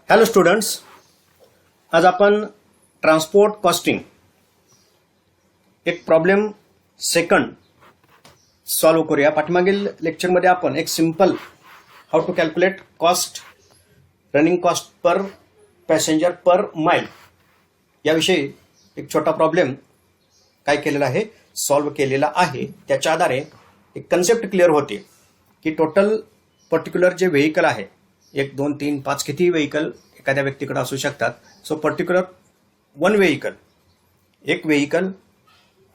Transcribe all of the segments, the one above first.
Hello students, आज आपण transport costing एक प्रॉब्लेम सेकंड सॉल्व्ह करूया. पाठीमागील लेक्चरमध्ये आपण एक simple how to calculate cost, running cost per passenger per mile याविषयी एक छोटा प्रॉब्लेम काय केलेला आहे, सॉल्व्ह केलेला आहे. त्याच्या आधारे एक कन्सेप्ट क्लिअर होते की टोटल पर्टिक्युलर जे व्हेकल आहे, 1 2 3 5 किती व्हेकल एखाद्या व्यक्तीकडे असू शकतात. सो पर्टिक्युलर एक vehicle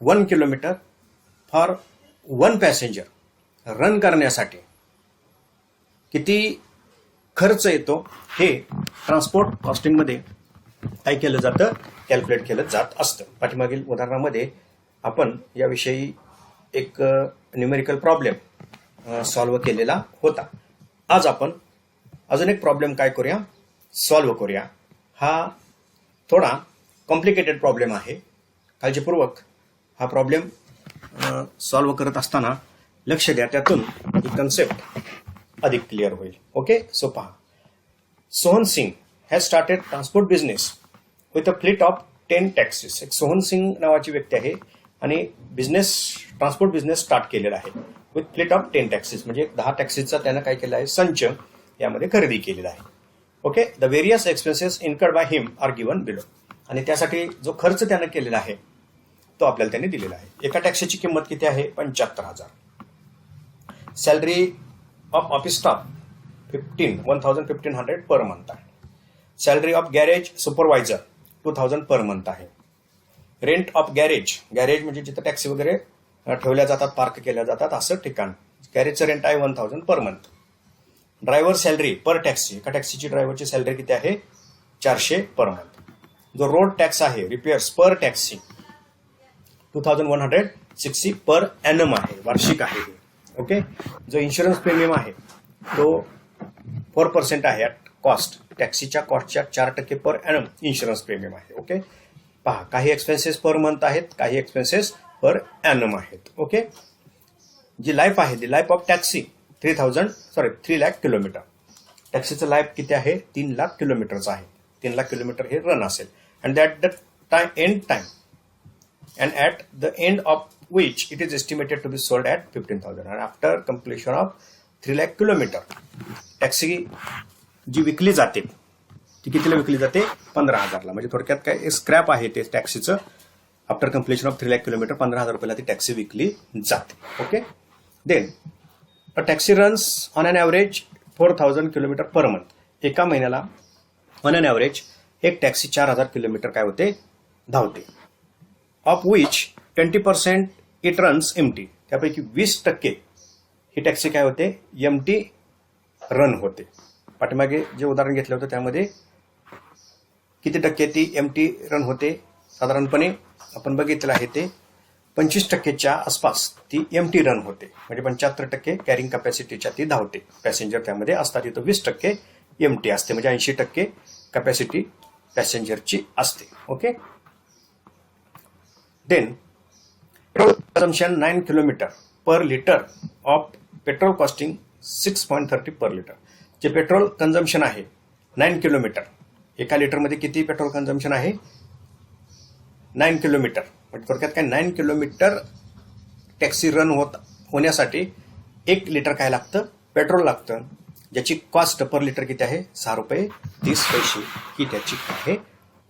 1 kilometre for 1 passenger run करण्यासाठी किती खर्च येतो हे ट्रान्सपोर्ट कॉस्टिंगमध्ये काय केलं जातं, कॅल्क्युलेट केलं जात असतं. पाठीमागील उदाहरणामध्ये आपण याविषयी एक न्यूमेरिकल प्रॉब्लेम सॉल्व्ह केलेला होता. आज आपण अजून एक प्रॉब्लेम काय करूया, सॉल्व्ह करूया. हा थोडा कॉम्प्लिकेटेड प्रॉब्लेम आहे. काळजीपूर्वक हा प्रॉब्लेम सॉल्व्ह करत असताना लक्ष द्या, त्यातून ही कन्सेप्ट अधिक क्लिअर होईल. ओके, सो पहा. Sohan Singh has started transport business with a fleet of 10 taxis. एक सोहन सिंग नावाची व्यक्ती आहे आणि ट्रान्सपोर्ट बिझनेस स्टार्ट केलेला आहे विथ फ्लीट ऑफ 10 टॅक्सीज, म्हणजे 10 टॅक्सीजचा त्यानं काय केलं आहे, संच यामध्ये खरेदी केलेला आहे. Okay, the various expenses incurred by him are given below. आणि त्यासाठी जो खर्च त्यानं केलेला आहे तो आपल्याला त्यांनी दिलेला आहे. एका टॅक्सीची किंमत किती आहे, 75,000. Salary of office staff 1,500 per month आहे. Salary of garage supervisor 2,000 per month आहे. रेंट ऑफ गॅरेज म्हणजे जिथे टॅक्सी वगैरे ठेवल्या जातात, पार्क केल्या जातात असं ठिकाण, गॅरेजचं रेंट आहे 1,000 पर मंथ. ड्रायव्हर सॅलरी पर टॅक्सी, एका टॅक्सीची ड्रायव्हरची सॅलरी किती आहे, 400 पर मंथ. जो रोड टॅक्स आहे, रिपेअर्स पर टॅक्सी 2,160 पर एनम आहे, वार्षिक आहे. ओके, जो इन्शुरन्स प्रीमियम आहे तो 4% आहे ॲट कॉस्ट, टॅक्सीच्या कॉस्टच्या 4% पर एनम इन्शुरन्स प्रीमियम आहे. ओके, पहा, काही एक्सपेन्सेस पर मंथ आहेत, काही एक्सपेन्सेस पर एनम आहेत. ओके, जी लाईफ आहे, the life of taxi 3 lakh kilometre. टॅक्सीचं लाईफ किती आहे, 3 लाख किलोमीटरचं आहे. 3 लाख किलोमीटर हे रन असेल. And at the end of which it is estimated to be sold at 15,000. and after completion of 3 lakh kilometer taxi जी विकली जाते ती कितीला विकली जाते, 15,000ला. म्हणजे थोडक्यात काय स्क्रॅप आहे ते टॅक्सीचं. After completion of 3 lakh kilometre 15,000 रुपयाला ती टॅक्सी विकली जाते. Okay, then a taxi runs on an average 4,000 kilometre per month. एका महिन्याला ऑन अन ॲव्हरेज एक टॅक्सी 4,000 किलोमीटर काय होते, धावते. Of which 20% it runs empty. त्यापैकी 20% ही टॅक्सी काय होते, एमटी रन होते. पाठीमागे जे उदाहरण घेतलं होतं त्यामध्ये किती टक्के ती एमटी रन होते, साधारणपणे आपण बघितलं आहे ते 25%च्या आसपास ती एमटी रन होते. म्हणजे 75% कॅरिंग कॅपॅसिटीच्या ती धावते, पॅसेंजर त्यामध्ये असतात. इथं 20% एमटी असते, म्हणजे 80% कॅपॅसिटी पॅसेंजरची असते. Okay, then petrol consumption 9 kilometre per litre of petrol costing 6.30 per litre. जे पेट्रोल कंझम्पशन आहे 9 किलोमीटर, एका लिटरमध्ये किती पेट्रोल कंझम्पशन आहे, 9 किलोमीटर. म्हणजे थोडक्यात काय, 9 किलोमीटर टॅक्सी रन होण्यासाठी 1 लिटर काय लागतं, पेट्रोल लागतं. ज्याची कॉस्ट पर लिटर किती आहे, 6 रुपये 30 पैसे ही त्याची आहे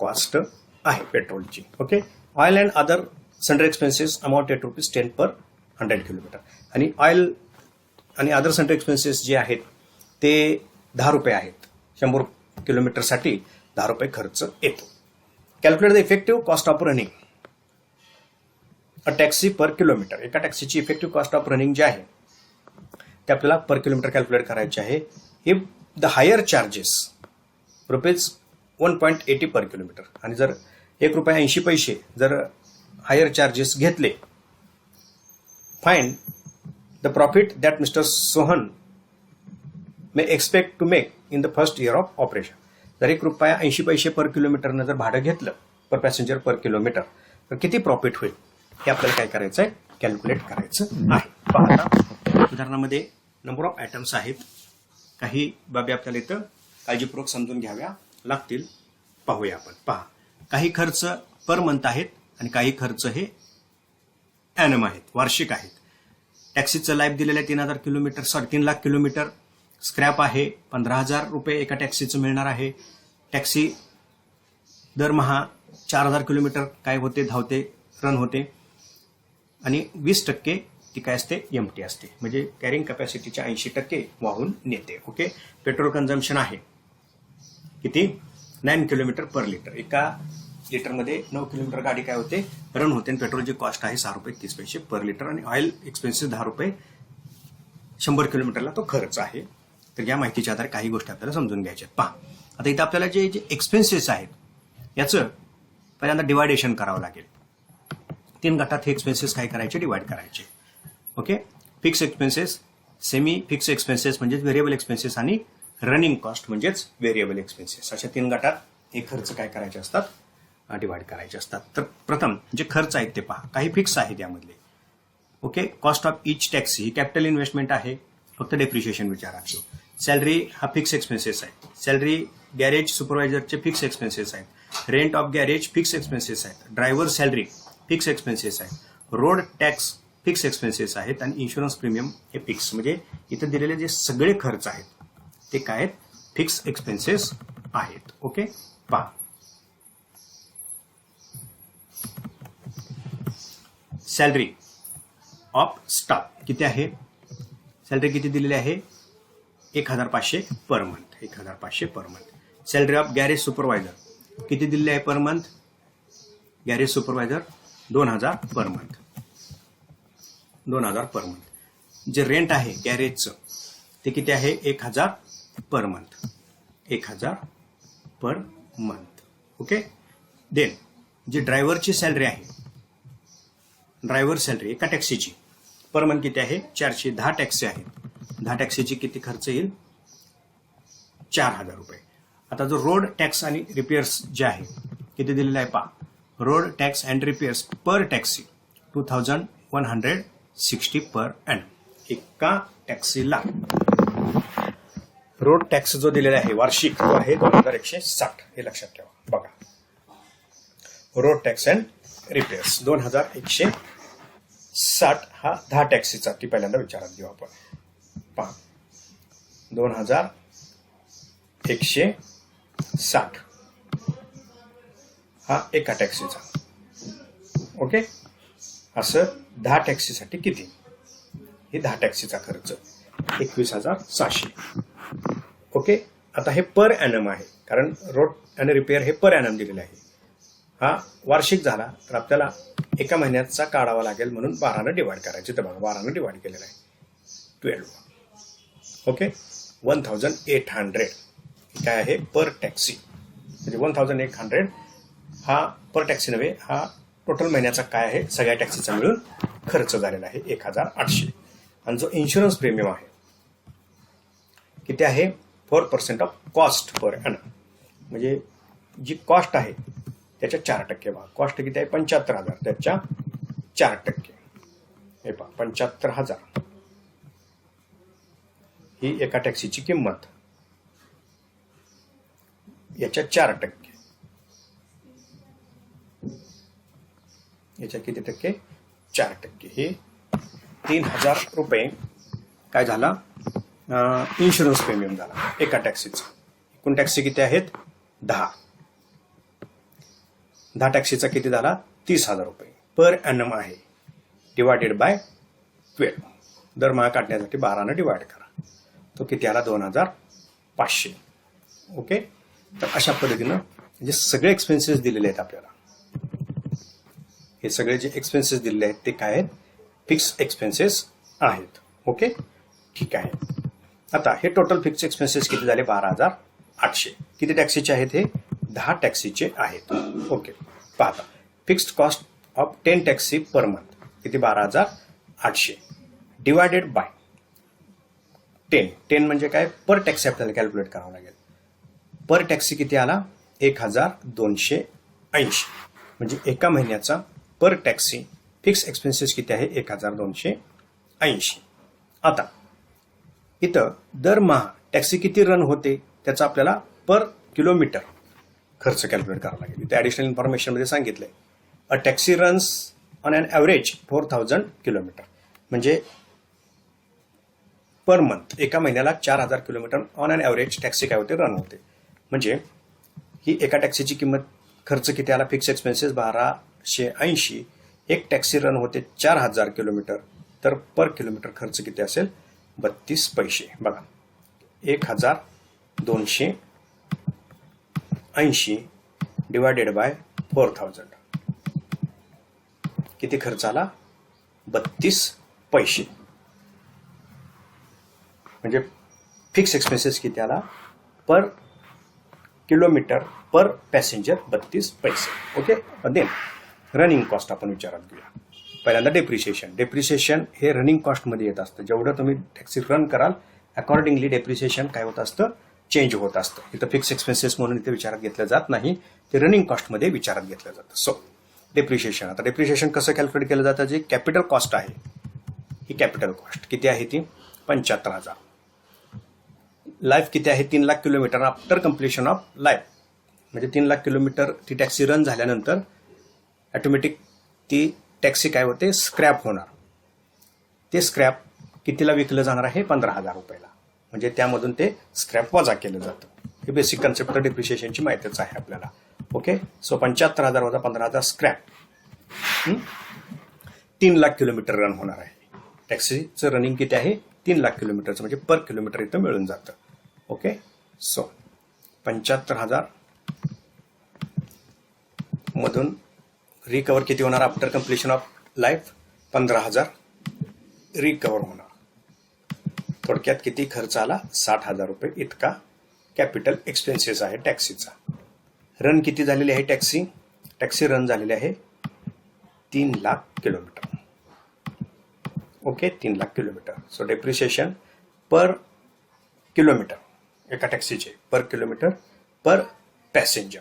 कॉस्ट आहे पेट्रोलची. Okay, oil and other sundry expenses amounted ₹10 per 100 kilometre. आणि ऑइल आणि अदर सन्ड्री एक्सपेन्सेस जे आहेत ते 10 रुपये आहेत. 100 किलोमीटरसाठी 10 रुपये खर्च येतो. Calculate the effective cost of running a taxi per kilometre. एका टॅक्सीची इफेक्टिव्ह कॉस्ट ऑफ रनिंग जे आहे ते आपल्याला पर किलोमीटर कॅल्क्युलेट करायचे आहे. If the hire charges ₹1.80 per kilometre, आणि जर ₹1.80 जर हायर चार्जेस घेतले, find the profit that mister Sohan may expect to make in the first year of operation. जर ₹1.80 पर किलोमीटरनं जर भाडं घेतलं, पर पॅसेंजर पर किलोमीटर, तर किती प्रॉफिट होईल हे आपल्याला काय करायचं आहे, कॅल्क्युलेट करायचं आहे. पहा आता उदाहरणामध्ये नंबर ऑफ आयटम्स आहेत. काही बाबी आपल्याला इथं काळजीपूर्वक समजून घ्याव्या लागतील. पाहूया आपण. पहा, काही खर्च पर मंथ आहेत आणि काही खर्च हे ॲनम आहेत, वार्षिक आहेत. टॅक्सीचं लाईफ दिलेलं आहे 3,000 किलोमीटर, 3,00,000 किलोमीटर. स्क्रॅप आहे 15,000 रुपये एका टॅक्सीचं मिळणार आहे. टॅक्सी दरमहा 4,000 किलोमीटर काय होते, धावते, रन होते आणि 20% ती काय असते, एमटी असते, म्हणजे कॅरिंग कॅपॅसिटीच्या 80% वाहून नेते. ओके. पेट्रोल कन्झम्पशन आहे किती, 9 किलोमीटर पर लिटर. एका लिटरमध्ये 9 किलोमीटर गाडी काय होते, रन होते. आणि पेट्रोलची कॉस्ट आहे 6 रुपये 30 पैसे पर लिटर आणि ऑइल एक्सपेन्सेस 10 रुपये 100 किलोमीटरला तो खर्च आहे. तर या माहितीच्या आधारे काही गोष्टी आपल्याला समजून घ्यायच्या. पहा, आता इथं आपल्याला जे एक्सपेन्सेस आहेत याचं पहिल्यांदा डिवायडेशन करावं लागेल. 3 गटात हे एक्सपेन्सेस काय करायचे, डिवाइड करायचे. Okay. Fix expenses, semi fix expenses म्हणजेच व्हेरिएबल एक्सपेन्सेस आणि रनिंग कॉस्ट म्हणजेच व्हेरिएबल एक्सपेन्सेस, अशा 3 गटात हे खर्च काय करायचे असतात, डिवाइड करायचे असतात. तर प्रथम जे खर्च आहेत ते पहा, काही फिक्स आहेत यामधले. Okay. Cost of each taxi ही कॅपिटल इन्व्हेस्टमेंट आहे, फक्त डेप्रिशिएशन विचारायचं. सॅलरी हा फिक्स एक्सपेन्सेस आहे. सॅलरी गॅरेज सुपरवायझरचे फिक्स एक्सपेन्सेस आहेत. Rent of garage fix expenses आहेत. ड्रायव्हर सॅलरी फिक्स एक्सपेन्सेस आहेत. रोड टॅक्स फिक्स एक्सपेन्सेस आहेत आणि इन्शुरन्स प्रीमियम हे फिक्स. म्हणजे इथं दिलेले जे सगळे खर्च आहेत ते काय आहेत, फिक्स एक्सपेन्सेस आहेत. ओके. पहा, सॅलरी ऑफ स्टाफ किती आहे, सॅलरी किती दिलेली आहे, 1,500 per month, 1,500 per month. Salary of garage supervisor किती दिलेली आहे per month, garage supervisor 2,000 per month, 2,000 per month. जे रेंट आहे गॅरेजचं ते किती आहे, 1,000 per month, 1,000 per month. Okay. Then जी ड्रायव्हरची सॅलरी आहे, ड्रायव्हर सॅलरी एका टॅक्सीची पर मंथ किती आहे, 400. 10 टॅक्सी आहेत, 10 टॅक्सीची किती खर्च येईल, 4,000 रुपये. आता जो रोड टॅक्स आणि रिपेअर्स जे आहे किती दिलेला आहे पहा, road tax and repairs per taxi 2,160 per annum. एका टॅक्सीला रोड टॅक्स जो दिलेला आहे वार्षिक तो आहे 2,160. हे लक्षात ठेवा. बघा, रोड टॅक्स अँड रिपेअर्स 2,160 हा 10 टॅक्सीचा, ती पहिल्यांदा विचारात घेऊ आपण. पहा, 2,160 हा एका टॅक्सीचा. ओके. असं 10 टॅक्सीसाठी किती, हे 10 टॅक्सीचा खर्च 21,600. ओके. आता हे पर ॲनम आहे, कारण रोड आणि रिपेअर हे पर ॲनम दिलेलं आहे. हा वार्षिक झाला तर आपल्याला एका महिन्याचा काढावा लागेल, म्हणून 12 डिवाइड करायचे. तर बघा 12 डिवाइड केलेलं आहे 12. ओके. 1,800 काय आहे पर टॅक्सी, म्हणजे 1,800 हा पर टॅक्सी नव्हे, हा टोटल महिन्याचा काय आहे, सगळ्या टॅक्सीचा मिळून खर्च झालेला आहे 1,800. आणि जो इन्शुरन्स प्रीमियम आहे किती आहे, 4% ऑफ कॉस्ट पर ॲनम, म्हणजे जी कॉस्ट आहे त्याच्या 4% भाग. कॉस्ट किती आहे, 75,000, त्याच्या 4%. हे पहा, 75,000 ही एका टॅक्सीची किंमत, याच्या 4%, याच्या किती टक्के, 4%. हे 3,000 रुपये काय झाला, इन्शुरन्स प्रीमियम झाला एका टॅक्सीचा. एकूण टॅक्सी किती आहेत, 10. 10 टॅक्सीचा किती झाला, 30,000 रुपये पर ॲनम आहे. डिवायडेड बाय 12, दरमहा काढण्यासाठी 12 डिवाइड करा, तो किती आला, 2,500. ओके. तर अशा पद्धतीनं म्हणजे सगळे एक्सपेन्सेस दिलेले आहेत आपल्याला. हे सगळे जे एक्सपेन्सेस दिलेले आहेत ते काय आहेत, फिक्स एक्सपेन्सेस आहेत. ओके. ठीक आहे. आता हे टोटल फिक्स एक्सपेन्सेस किती झाले, 12,800. किती टॅक्सीचे आहेत, हे 10 टॅक्सीचे आहेत. ओके. पाहता, fixed cost of 10 taxi per month किती, 12,800 डिवायडेड बाय 10 म्हणजे काय, पर टॅक्सी आपल्याला कॅल्क्युलेट करावं लागेल. पर टॅक्सी किती आला, 1,280. म्हणजे एका महिन्याचा पर टॅक्सी फिक्स एक्सपेन्सेस किती आहे 1280. आता इथं दरमहा टॅक्सी किती रन होते त्याचा आपल्याला पर किलोमीटर खर्च कॅल्क्युलेट करावा लागेल. इथे ॲडिशनल इन्फॉर्मेशनमध्ये सांगितलंय a taxi runs on an average 4000 kilometre, म्हणजे पर मंथ एका महिन्याला 4000 kilometre on an average taxi काय होते रन होते. म्हणजे ही एका टॅक्सीची किंमत खर्च किती आला फिक्स एक्सपेन्सेस 1280. एक टॅक्सी रन होते 4000 किलोमीटर, तर पर किलोमीटर खर्च किती असेल 32 पैसे. बघा 1280 डिवायडेड बाय 4000 किती खर्च आला 32 पैसे. म्हणजे फिक्स एक्सपेन्सेस किती आला पर किलोमीटर पर पॅसेंजर 32 पैसे. ओके. देन रनिंग कॉस्ट आपण विचारात घेऊया. पहिल्यांदा डेप्रिसिएशन हे रनिंग कॉस्टमध्ये येत असतं. जेवढं तुम्ही टॅक्सी रन कराल अकॉर्डिंगली डेप्रिसिएशन काय होत असतं चेंज होत असतं. इथं फिक्स एक्सपेन्सेस म्हणून इथे विचारात घेतलं जात नाही, ते रनिंग कॉस्टमध्ये विचारात घेतलं जातं. So depreciation. आता डेप्रिसिएशन कसं कॅल्क्युलेट केलं जातं, जे कॅपिटल कॉस्ट आहे ही कॅपिटल कॉस्ट किती आहे ती 75,000. लाईफ किती आहे 3 lakh kilometre after completion of life, म्हणजे 3 लाख किलोमीटर ती टॅक्सी रन झाल्यानंतर ऑटोमॅटिक ती टॅक्सी काय होते स्क्रॅप होणार. ते स्क्रॅप कितीला विकलं जाणार आहे 15,000 रुपयाला, म्हणजे त्यामधून ते स्क्रॅप वजा केलं जातं. हे बेसिक कन्सेप्ट डिप्रिशिएशनची माहितीच आहे आपल्याला. ओके. सो 75,000 वजा 15,000 स्क्रॅप 3 लाख किलोमीटर रन होणार आहे. टॅक्सीचं रनिंग किती आहे 3 लाख किलोमीटरचं, म्हणजे पर किलोमीटर इथं मिळून जातं. ओके. सो 75,000 मधून रिकवर किती होणार after completion of life 15,000 recover होणार. थोडक्यात किती खर्च आला 60,000 रुपये इतका कॅपिटल एक्सपेन्सेस आहे टॅक्सीचा. रन किती झालेली आहे टॅक्सी रन झालेली आहे 3 lakh kilometre. Okay. 3 lakh kilometre. So depreciation per kilometre एका टॅक्सीचे पर किलोमीटर पर पॅसेंजर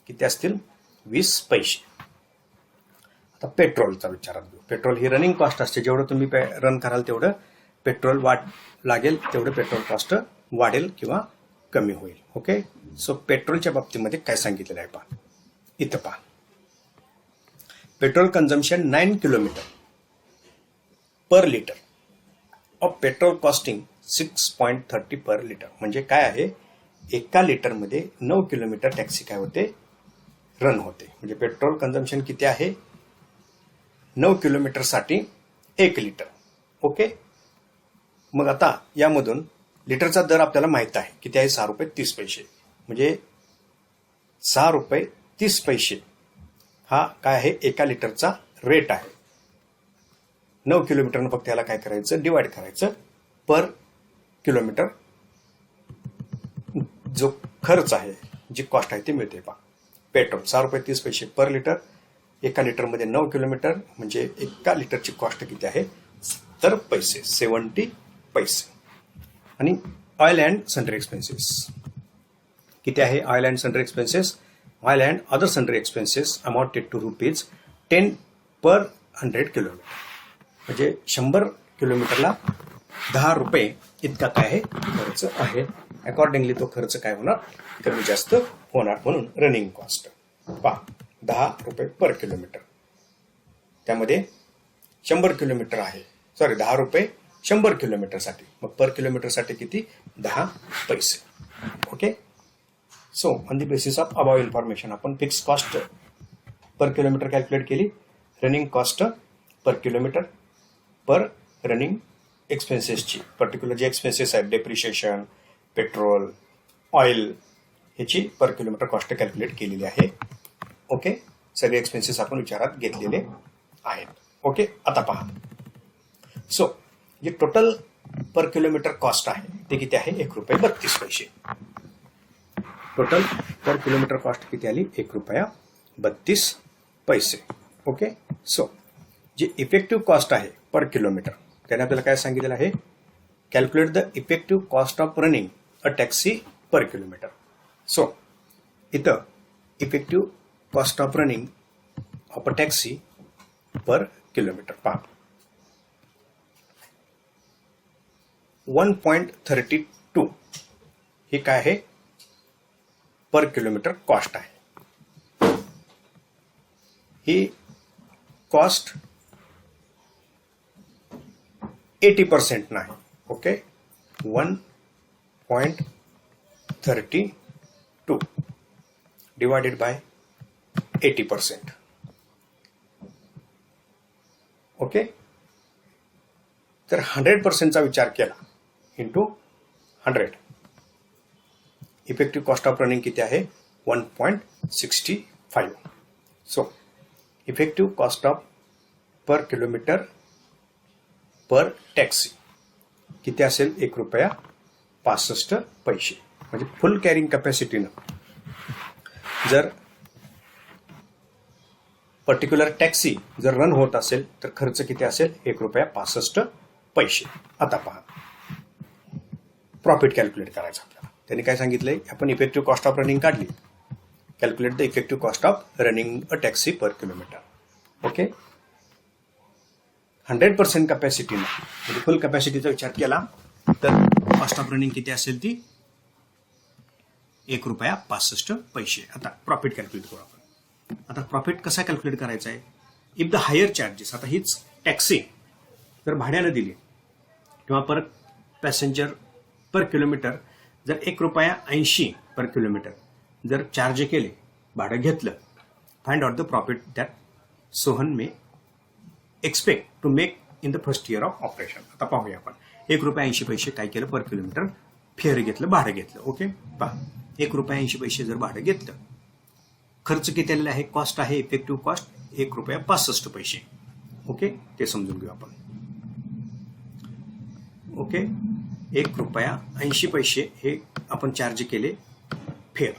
किती असतील 20 पैसे. आता पेट्रोलचा विचारात घेऊ. पेट्रोल ही रनिंग कॉस्ट असते. जेवढं तुम्ही रन कराल तेवढं पेट्रोल लागेल, तेवढं पेट्रोल कॉस्ट वाढेल किंवा कमी होईल. ओके. सो पेट्रोलच्या बाबतीमध्ये काय सांगितलेलं आहे पहा. इथं पहा petrol consumption 9 kilometre per litre of petrol costing 6.30 per litre, म्हणजे काय आहे एका लिटरमध्ये 9 किलोमीटर टॅक्सी काय होते रन होते. म्हणजे पेट्रोल कन्झम्पशन किती आहे 9 किलोमीटरसाठी 1 लिटर. ओके. मग आता यामधून लिटरचा दर आपल्याला माहित आहे किती आहे 6 रुपये 30 पैसे, म्हणजे 6 रुपये 30 पैसे हा काय आहे एका लिटरचा रेट आहे. 9 किलोमीटरनं फक्त याला काय करायचं डिवाइड करायचं पर किलोमीटर जो खर्च आहे जी कॉस्ट आहे ती मिळते. पहा पेट्रोल 6 रुपये 30 पैसे पर लिटर, एका लिटरमध्ये 9 किलोमीटर, म्हणजे एका लिटरची कॉस्ट किती आहे 70 पैसे 70 पैसे. आणि ऑइल अँड सन्ड्री एक्सपेन्सेस किती आहे oil and sundry expenses oil and other sundry expenses amounted to ₹10 per 100 kilometre, म्हणजे 100 किलोमीटरला 10 रुपये इतका काय आहे खर्च आहे. अकॉर्डिंगली तो खर्च काय होणार कमी जास्त होणार. म्हणून रनिंग कॉस्ट पहा 10 रुपये पर किलोमीटर, त्यामध्ये 100 किलोमीटर आहे 10 रुपये 100 किलोमीटरसाठी, मग पर किलोमीटरसाठी किती 10 पैसे. Okay. So on the basis of above information आपण fix cost per kilometre calculate केली, running cost per kilometre per running एक्सपेन्सेसची पर्टिक्युलर जे एक्सपेन्सेस आहेत डेप्रिशिएशन पेट्रोल ऑइल ह्याची पर किलोमीटर कॉस्ट कॅल्क्युलेट केलेली आहे. ओके. सगळे एक्सपेन्सेस आपण विचारात घेतलेले आहेत. ओके. आता पहा सो जे टोटल पर किलोमीटर कॉस्ट आहे ते किती आहे 1 रुपये 32 पैसे. टोटल पर किलोमीटर कॉस्ट किती आली 1 रुपया 32 पैसे. ओके. सो जे इफेक्टिव्ह कॉस्ट आहे पर किलोमीटर त्याने आपल्याला काय सांगितलेलं आहे calculate the effective cost of running a taxi per kilometre. So इथं effective cost of running of a taxi per kilometre. पहा 1.32 हे काय आहे, पर किलोमीटर कॉस्ट आहे. ही कॉस्ट 80% नाही. Okay, 1.32 divided by 80%. ओके, तर 100%चा विचार केला into 100, effective cost of running किती आहे, 1.65. So effective cost of per kilometre per taxi किती असेल, ₹1.65. म्हणजे फुल कॅरिंग कॅपॅसिटीनं जर पर्टिक्युलर टॅक्सी जर रन होत असेल तर खर्च किती असेल, ₹1.65. आता पहा, प्रॉफिट कॅल्क्युलेट करायचं आपल्याला. त्यांनी काय सांगितलंय, आपण इफेक्टिव्ह कॉस्ट ऑफ रनिंग काढली. Calculate the effective cost of running a taxi per kilometre. Okay, 100% कॅपॅसिटीनं म्हणजे फुल कॅपॅसिटीचा विचार केला तर कॉस्ट ऑफ रनिंग किती असेल, ती ₹1.65. आता प्रॉफिट कॅल्क्युलेट करू आपण. आता प्रॉफिट कसा कॅल्क्युलेट करायचा आहे, इफ द हायर चार्जेस, आता हीच टॅक्सी जर भाड्यानं दिली किंवा पर पॅसेंजर पर किलोमीटर जर ₹1.80 पर किलोमीटर जर चार्ज केले, भाडं घेतलं, find out the profit that Sohan may expect to make in the first year of operation. आता पाहूया आपण. ₹1.80 काय केलं, पर किलोमीटर फेअर घेतलं, भाडं घेतलं. ओके, पहा ₹1.80 जर भाडं घेतलं, खर्च किती आलेला आहे, कॉस्ट आहे इफेक्टिव्ह कॉस्ट ₹1.65. ओके, ते समजून घेऊ आपण. ओके, ₹1.80 हे आपण चार्ज केले फेअर.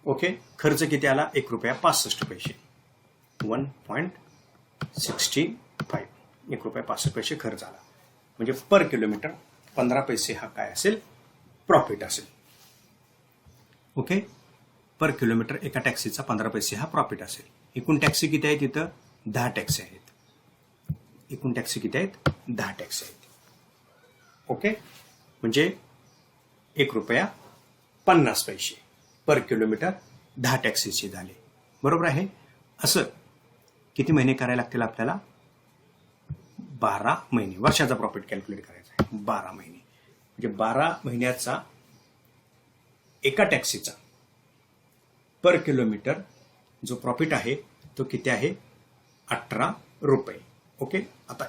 ओके, खर्च किती आला, ₹1.65. 1.65 ₹1.65 खर्च आला. म्हणजे पर किलोमीटर 15 पैसे हा काय असेल, प्रॉफिट असेल. ओके, पर किलोमीटर एका टॅक्सीचा 15 पैसे हा प्रॉफिट असेल. एकूण टॅक्सी किती आहेत, इथं 10 टॅक्सी आहेत. एकूण टॅक्सी किती आहेत, 10 टॅक्सी आहेत. ओके, म्हणजे ₹1.50 पर किलोमीटर 10 टॅक्सीचे झाले. बरोबर आहे. असं किती महिने करायला लागतील आपल्याला, 12 महिने. वर्षाचा प्रॉफिट कॅल्क्युलेट करायचा आहे, 12 महिने. म्हणजे 12 महिन्याचा एका टॅक्सीचा पर किलोमीटर जो प्रॉफिट आहे तो किती आहे, ₹18. ओके, आता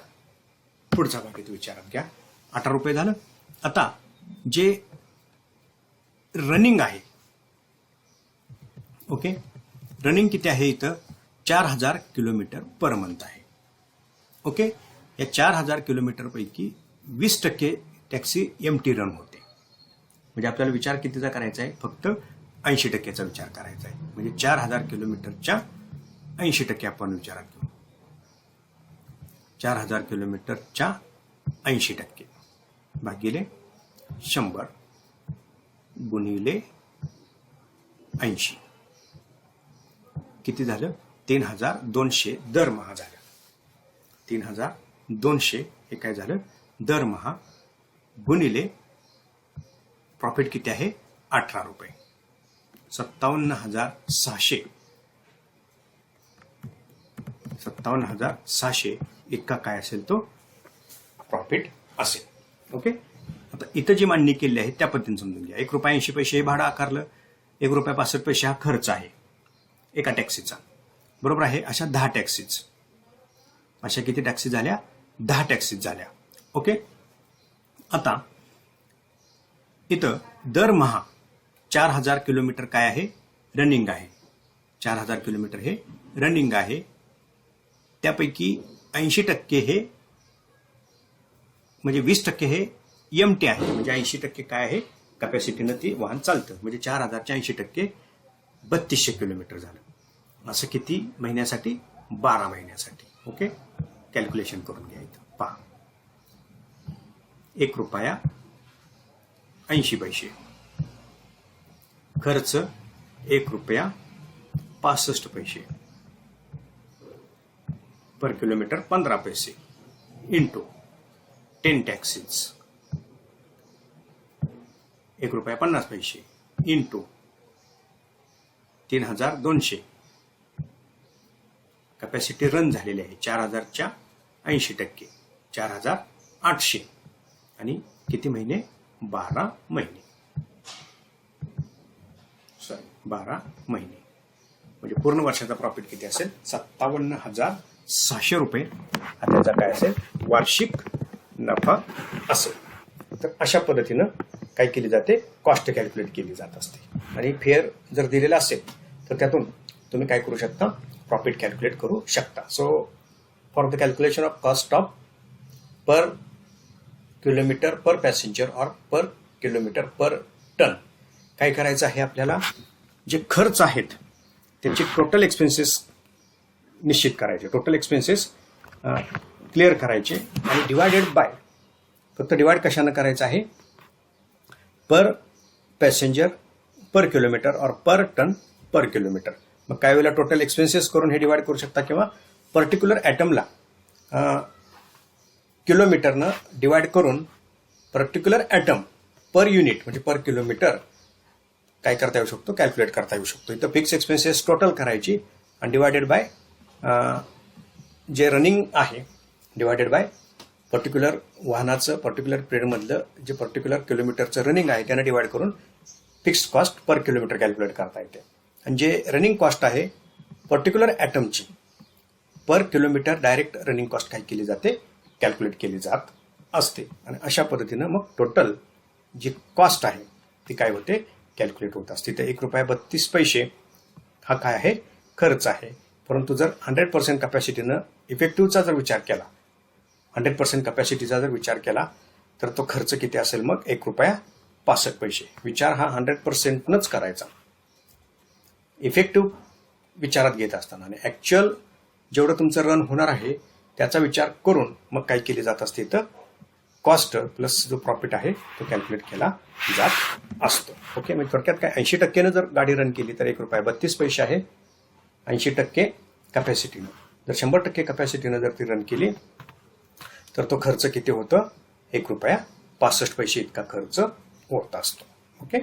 पुढचा भाग येतो, विचारात घ्या. ₹18 झालं. आता जे रनिंग आहे, ओके, रनिंग किती आहे, इथं 4000 किलोमीटर पर मंथ आहे. ओके, या 4000 किलोमीटर पैकी 20% टॅक्सी एमटी रन होते. म्हणजे आपल्याला विचार कितीचा करायचा आहे, फक्त 80%चा विचार करायचा आहे. म्हणजे 4000 किलोमीटरच्या 80% आपण विचारात घेऊ. 4000 किलोमीटरच्या 80% भागिले 100 गुणिले 80 किती झालं, 3200 दरमहा झालं. 3200 हे काय झालं, दरमहा गुणिले प्रॉफिट किती आहे, ₹18. 57,600 इतका काय असेल तो प्रॉफिट असेल. ओके, आता इथं जी मांडणी केली आहे त्या पद्धतीने समजून घ्या. ₹1.80 हे भाडं आकारलं, ₹1.65 हा खर्च आहे एका टॅक्सीचा. बरोबर आहे. अशा 10 टॅक्सीज, अशा किती टॅक्सी झाल्या, 10 टॅक्सीज झाल्या. ओके, आता इथं दरमहा 4000 किलोमीटर काय आहे, रनिंग आहे. 4000 किलोमीटर हे रनिंग आहे. त्यापैकी 80% हे म्हणजे 20% हे एमटी आहे. म्हणजे 80% काय आहे, कॅपॅसिटीनं ती वाहन चालतं. म्हणजे 4000च्या 80% 3200 किलोमीटर झालं. असं किती महिन्यासाठी, 12 महिन्यासाठी. ओके, कॅल्क्युलेशन करून घ्या. इथं पहा, ₹1.80 खर्च ₹1.65 पर किलोमीटर 15 पैसे into 10 taxis ₹1.50 into 3200 capacity run झालेली आहे 4000च्या 80%, 4800 आणि किती महिने? 12 महिने. सॉरी 12 महिने म्हणजे पूर्ण वर्षाचा प्रॉफिट किती असेल? 57,600 रुपये हा त्याचा काय असेल? वार्षिक नफा असेल. तर अशा पद्धतीनं काय केली जाते? कॉस्ट कॅल्क्युलेट केली जात असते. आणि फेअर जर दिलेला असेल तर त्यातून तुम्ही काय करू शकता? प्रॉफिट कॅल्क्युलेट करू शकता. So for the calculation of cost of per kilometre per passenger और पर किलोमीटर पर टन काय करायचं आहे? आपल्याला जे खर्च आहेत त्याचे टोटल एक्सपेन्सेस निश्चित करायचे, टोटल एक्सपेन्सेस क्लिअर करायचे आणि डिवायडेड बाय, फक्त डिवाइड कशानं करायचं आहे? पर पॅसेंजर पर किलोमीटर और पर टन पर किलोमीटर. मग काही वेळेला टोटल एक्सपेन्सेस करून हे डिवाइड करू शकता किंवा पर्टिक्युलर ॲटमला किलोमीटरनं डिवाइड करून पर्टिक्युलर ॲटम पर युनिट म्हणजे पर किलोमीटर काय करता येऊ शकतो? कॅल्क्युलेट करता येऊ शकतो. इथं फिक्स एक्सपेन्सेस टोटल करायची आणि डिवायडेड बाय जे रनिंग आहे डिवायडेड बाय पर्टिक्युलर वाहनाचं पर्टिक्युलर पिरियडमधलं जे पर्टिक्युलर किलोमीटरचं रनिंग आहे त्यानं डिवाइड करून fixed cost per kilometre calculate करता येते. आणि जे रनिंग कॉस्ट आहे पर्टिक्युलर ॲटमची पर किलोमीटर डायरेक्ट रनिंग कॉस्ट काय केली जाते? कॅल्क्युलेट केली जात असते. आणि अशा पद्धतीनं मग टोटल जी कॉस्ट आहे ती काय होते? कॅल्क्युलेट होत असते. तर ₹1.32 हा काय आहे? खर्च आहे. परंतु जर 100% कॅपॅसिटीनं इफेक्टिव्हचा जर विचार केला, 100% कॅपॅसिटीचा जर विचार केला तर तो खर्च किती असेल? मग ₹1.65. विचार हा 100%नच करायचा इफेक्टिव्ह विचारात घेत असताना आणि ॲक्च्युअल जेवढं तुमचं रन होणार आहे त्याचा विचार करून मग काय केली जात असते? तर कॉस्ट प्लस जो प्रॉफिट आहे तो कॅल्क्युलेट केला जात असतो. ओके, म्हणजे थोडक्यात काय 80%नं जर गाडी रन केली तर ₹1.32 आहे 80% कॅपॅसिटीनं. जर 100% कॅपॅसिटीनं जर ती रन केली तर तो खर्च किती होतं? ₹1.65 इतका खर्च होत असतो. ओके.